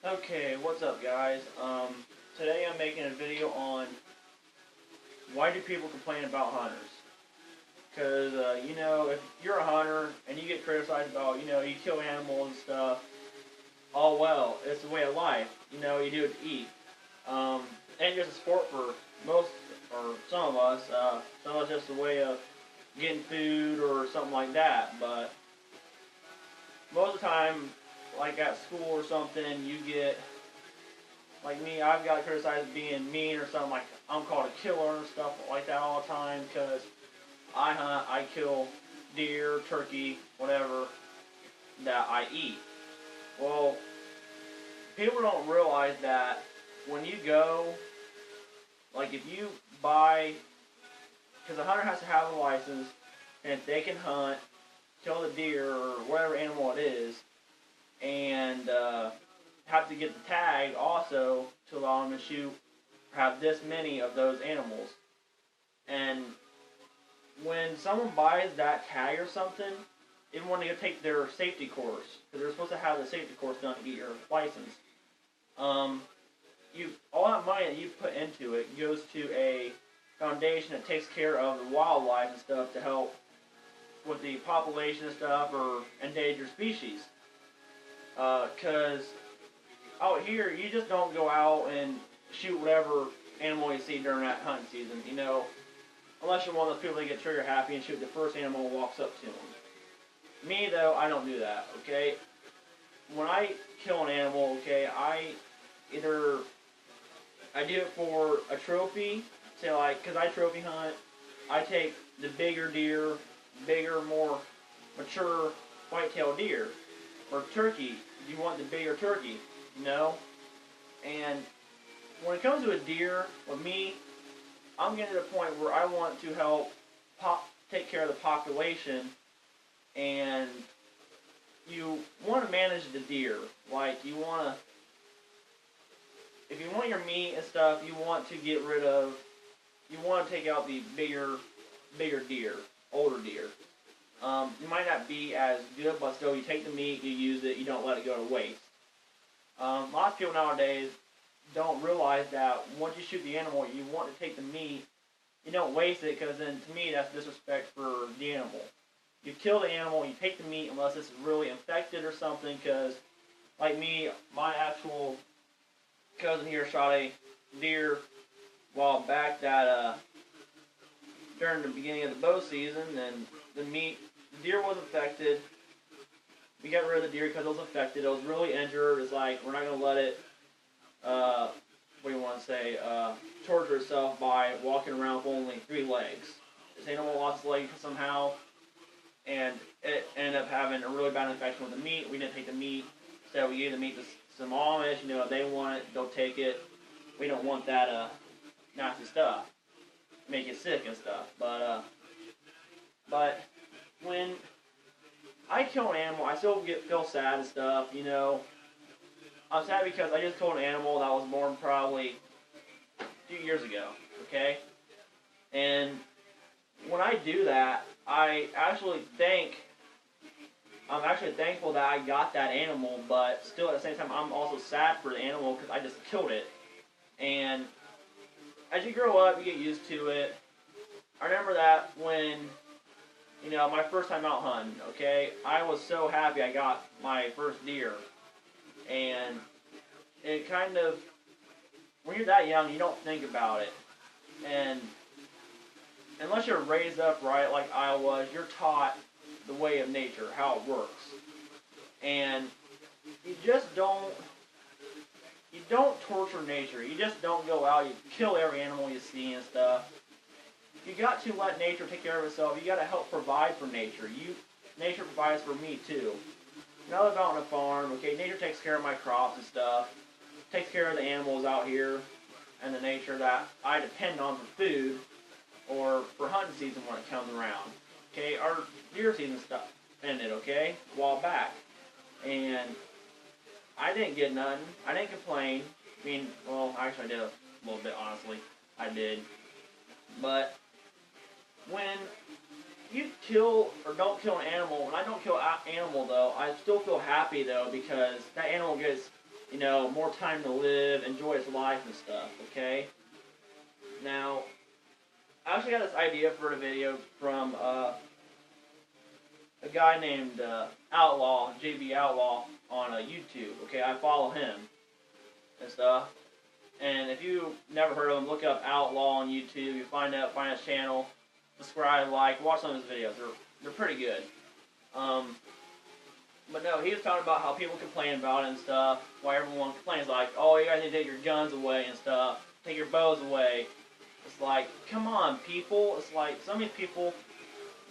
Okay, what's up guys? Today I'm making a video on why do people complain about hunters? Because, if you're a hunter and you get criticized about, you kill animals and stuff, all well, it's a way of life. You do it to eat. Um, and just a sport for most, or some of us. Some of us just a way of getting food or something like that. But most of the time, like at school or something, you get like me, I've got criticized as being mean or something. Like I'm called a killer and stuff like that all the time because I hunt, I kill deer, turkey, whatever that I eat. Well, people don't realize that when you go, like if you buy, because a hunter has to have a license, and if they can hunt, kill the deer or whatever animal it is, and have to get the tag also to allow them to shoot, have this many of those animals. And when someone buys that tag or something, even when they take their safety course, because they're supposed to have the safety course done to get your license, you all that money that you put into it goes to a foundation that takes care of the wildlife and stuff to help with the population and stuff or endangered species. Because out here, you just don't go out and shoot whatever animal you see during that hunting season. Unless you're one of those people that get trigger happy and shoot the first animal that walks up to them. Me though, I don't do that. Okay, when I kill an animal, okay, either I do it for a trophy, say like, cause I trophy hunt, I take the bigger deer, bigger, more mature white-tailed deer, or turkey. You want the bigger turkey, you know. And when it comes to a deer, with me, I'm getting to the point where I want to help take care of the population, and you want to manage the deer. Like you want to, if you want your meat and stuff, you want to get rid of, you want to take out the bigger deer, older deer. You might not be as good, but still, you take the meat, you use it, you don't let it go to waste. Lots of people nowadays don't realize that once you shoot the animal, you want to take the meat. You don't waste it because then, to me, that's disrespect for the animal. You kill the animal, you take the meat unless it's really infected or something. Because, like me, my actual cousin here shot a deer a while back that during the beginning of the bow season, and the deer was infected. We got rid of the deer because it was infected. It was really injured. It's like we're not gonna let it. What do you want to say? Torture itself by walking around with only 3 legs. This animal lost its leg somehow, and it ended up having a really bad infection with the meat. We didn't take the meat, so we gave the meat to some Amish. They want it, they'll take it. We don't want that nasty stuff, make you sick and stuff. But when I kill an animal, I still feel sad and stuff. I'm sad because I just killed an animal that was born probably a few years ago. Okay, and when I do that, I'm actually thankful that I got that animal, but still at the same time, I'm also sad for the animal because I just killed it. And as you grow up, you get used to it. I remember that when, my first time out hunting, okay, I was so happy I got my first deer. And it kind of, when you're that young, you don't think about it. And unless you're raised up right like I was, you're taught the way of nature, how it works. And you just you don't torture nature. You just don't go out, you kill every animal you see and stuff. You got to let nature take care of itself. You got to help provide for nature. Nature provides for me too. I live out on a farm, okay, nature takes care of my crops and stuff, takes care of the animals out here, and the nature that I depend on for food, or for hunting season when it comes around. Okay, our deer season stuff ended, okay, a while back. And I didn't get nothing. I didn't complain. I mean, well, actually I did a little bit, honestly. I did. But when you kill or don't kill an animal, when I don't kill an animal though, I still feel happy though because that animal gets more time to live, enjoy his life and stuff, okay? Now, I actually got this idea for a video from a guy named Outlaw, JB Outlaw, on YouTube, okay? I follow him and stuff. And if you never heard of him, look up Outlaw on YouTube. You find his channel, subscribe, like, watch some of his videos. They're pretty good. But no, he was talking about how people complain about it and stuff. Why everyone complains, like, oh, you guys need to take your guns away and stuff. Take your bows away. It's like, come on, people. It's like, some of these people,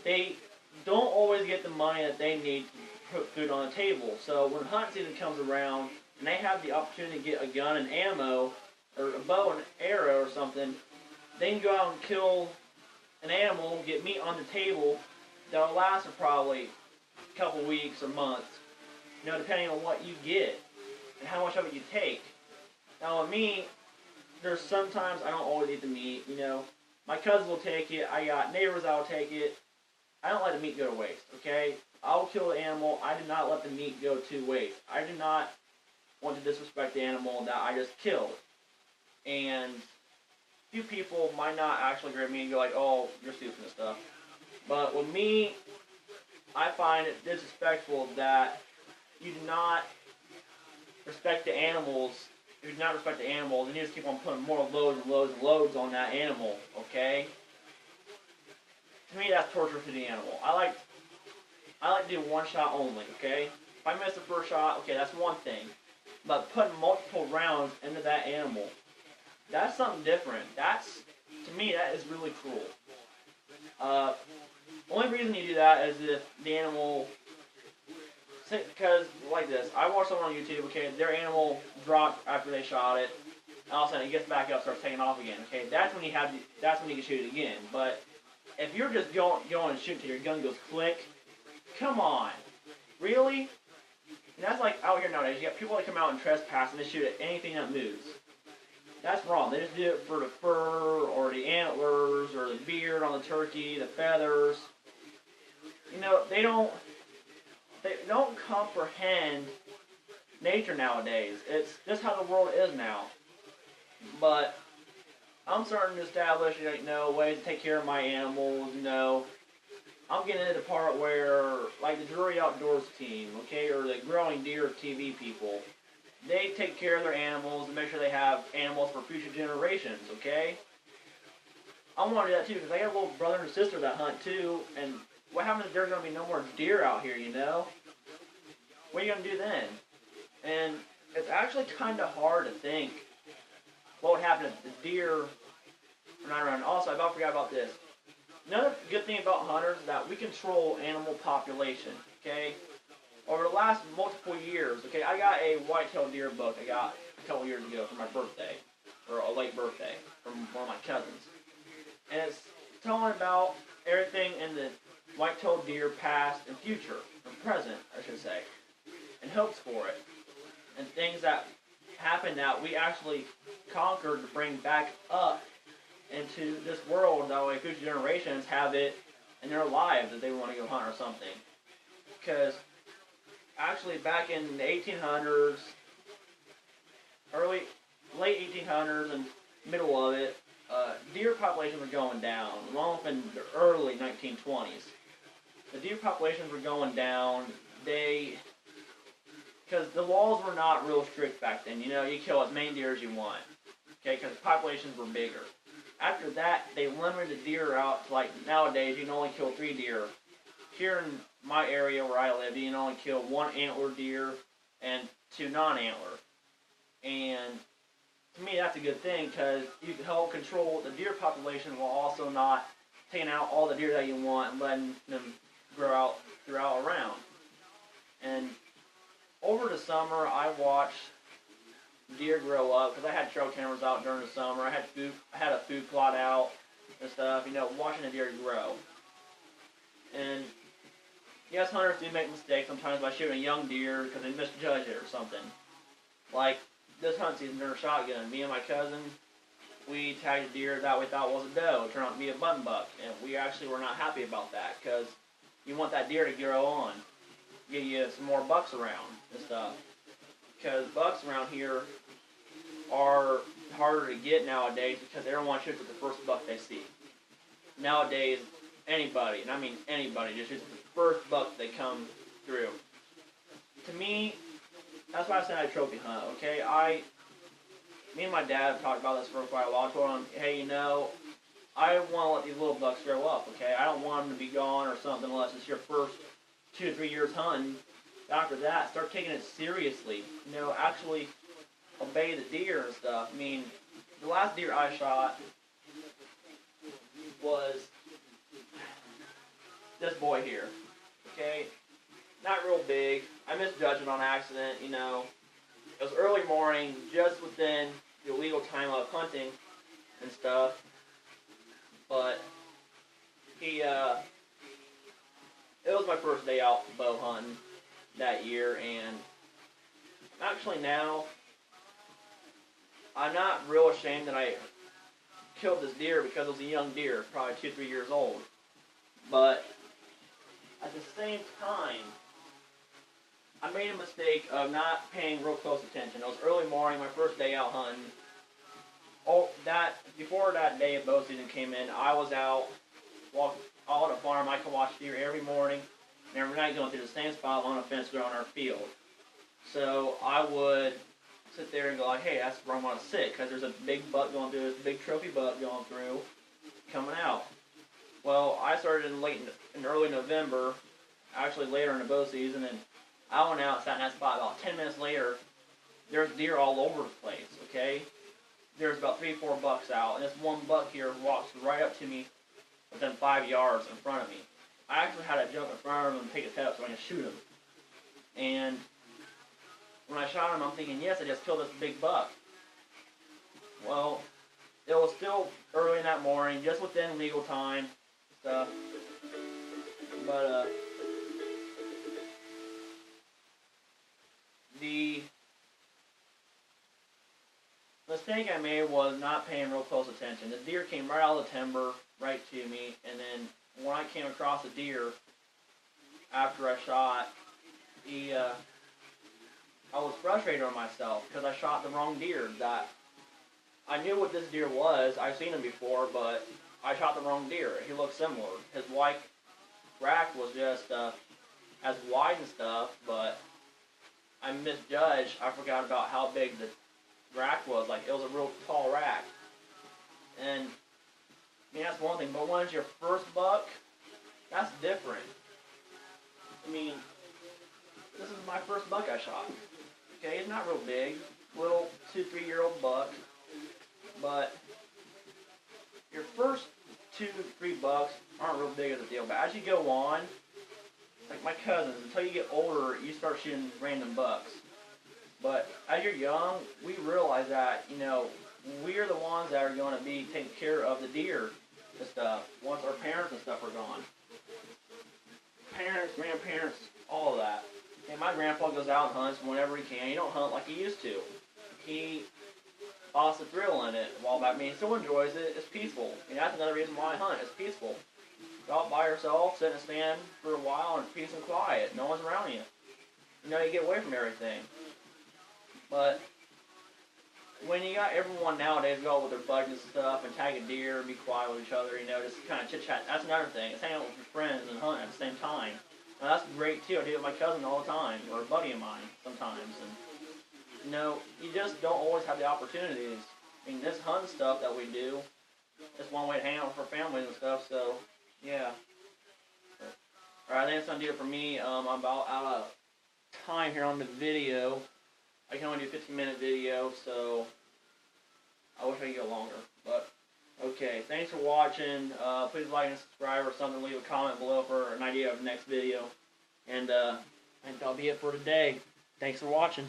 they don't always get the money that they need to put food on the table. So when hunting season comes around, and they have the opportunity to get a gun and ammo, or a bow and arrow or something, they can go out and kill an animal, get meat on the table, that'll last for probably a couple weeks or months, depending on what you get and how much of it you take. Now with me, there's sometimes I don't always eat the meat, My cousins will take it, I got neighbors that will take it. I don't let the meat go to waste, okay? I'll kill the animal, I do not let the meat go to waste. I do not want to disrespect the animal that I just killed. And few people might not actually agree with me and go like, oh, you're stupid and stuff. But with me, I find it disrespectful that you do not respect the animals. If you do not respect the animals, then you just keep on putting more loads and loads and loads on that animal, okay? To me, that's torture to the animal. I like to do one shot only, okay? If I miss the first shot, okay, that's one thing. But putting multiple rounds into that animal, that's something different. To me, that is really cruel. Only reason you do that is if the animal, because like this, I watched someone on YouTube, okay, their animal dropped after they shot it, and all of a sudden it gets back up, starts taking off again, okay, that's when you can shoot it again. But if you're just going and shooting till your gun goes click, come on, really? And that's like out here nowadays, you got people that come out and trespass and they shoot at anything that moves. That's wrong. They just do it for the fur, or the antlers, or the beard on the turkey, the feathers. They don't comprehend nature nowadays. It's just how the world is now. But I'm starting to establish, ways to take care of my animals. I'm getting into the part where, like the Drury Outdoors team, okay, or the Growing Deer TV people, they take care of their animals and make sure they have animals for future generations, okay? I want to do that too, because I got a little brother and sister that hunt too, and what happens if there's going to be no more deer out here, What are you going to do then? And it's actually kind of hard to think what would happen if the deer are not around. Also, I about forgot about this. Another good thing about hunters is that we control animal population, okay? Over the last multiple years, okay, I got a white-tailed deer book I got a couple years ago for my birthday, or a late birthday, from one of my cousins. And it's telling about everything in the white-tailed deer past and future, or present, I should say, and hopes for it. And things that happened that we actually conquered to bring back up into this world, that way future generations have it in their lives if they want to go hunt or something. Because actually back in the 1800s, late 1800s and middle of it, deer populations were going down, along with in the early 1920s. The deer populations were going down, because the laws were not real strict back then. You kill as many deer as you want, okay, because populations were bigger. After that, they limited the deer out to, like, nowadays, you can only kill 3 deer. Here in my area where I live, you can only kill 1 antler deer and 2 non-antler. And to me, that's a good thing, because you can help control the deer population while also not taking out all the deer that you want and letting them grow out throughout around. And over the summer, I watched deer grow up, because I had trail cameras out during the summer. I had a food plot out and stuff, watching the deer grow. And yes, hunters do make mistakes sometimes by shooting a young deer because they misjudge it or something. Like this hunt season during shotgun, me and my cousin, we tagged a deer that we thought was a doe. It turned out to be a button buck, and we actually were not happy about that, because you want that deer to grow on, get you some more bucks around and stuff. because bucks around here are harder to get nowadays because everyone shoots at the first buck they see. Nowadays, anybody, and I mean anybody, just shoots at the first buck they come through. To me, that's why I said I trophy hunt, okay? Me and my dad have talked about this for quite a while. I told him, hey, I want to let these little bucks grow up, okay? I don't want them to be gone or something unless it's your first 2 to 3 years hunting. After that, start taking it seriously. Actually obey the deer and stuff. I mean, the last deer I shot was this boy here, okay? Not real big. I misjudged it on accident, It was early morning, just within the illegal time of hunting and stuff. But it was my first day out bow hunting that year, and actually now, I'm not real ashamed that I killed this deer because it was a young deer, probably 2 or 3 years old. But at the same time, I made a mistake of not paying real close attention. It was early morning, my first day out hunting. Before that day of bow season came in, I was out walking on a farm. I could watch deer every morning and every night going through the same spot on a fence around our field. So I would sit there and go like, hey, that's where I want to sit because there's a big buck going through, this big trophy buck going through, coming out. Well, I started in early November, actually later in the bow season, and I went out, sat in that spot. About 10 minutes later, there's deer all over the place, okay? There's about 3 or 4 bucks out, and this one buck here walks right up to me within 5 yards in front of me. I actually had to jump in front of him and pick his head up so I can shoot him. And when I shot him, I'm thinking, yes, I just killed this big buck. Well, it was still early in that morning, just within legal time stuff. But, the mistake I made was not paying real close attention. The deer came right out of the timber, right to me, and then when I came across the deer after I shot, I was frustrated on myself because I shot the wrong deer. That I knew what this deer was. I've seen him before, but I shot the wrong deer. He looked similar. His white rack was just as wide and stuff, but I misjudged. I forgot about how big the rack was. Like, it was a real tall rack. And, I mean, that's one thing. But when it's your first buck, that's different. I mean, this is my first buck I shot. Okay, it's not real big. Little 2 to 3 year old buck. But your first 2 to 3 bucks aren't real big as a deal. But as you go on, like my cousins, until you get older, you start shooting random bucks. But as you're young, we realize that, we're the ones that are going to be taking care of the deer and stuff once our parents and stuff are gone. Parents, grandparents, all of that. And my grandpa goes out and hunts whenever he can. He don't hunt like he used to. He lost the thrill in it a while back. I mean, he still enjoys it. It's peaceful. And that's another reason why I hunt. It's peaceful. Go out by yourself, sit in a stand for a while, and peace and quiet. No one's around you. You get away from everything. But when you got everyone nowadays go out with their buddies and stuff and tag a deer and be quiet with each other, just kind of chit-chat, that's another thing. It's hanging out with your friends and hunting at the same time. Now, that's great, too. I do it with my cousin all the time, or a buddy of mine sometimes. And, you just don't always have the opportunities. I mean, this hunting stuff that we do is one way to hang out with our families and stuff, so, yeah. Alright, I think that's going to do it for me. I'm about out of time here on the video. I can only do a 15-minute video, so I wish I could go longer. But, okay, thanks for watching. Please like and subscribe or something. Leave a comment below for an idea of the next video. And I think that'll be it for today. Thanks for watching.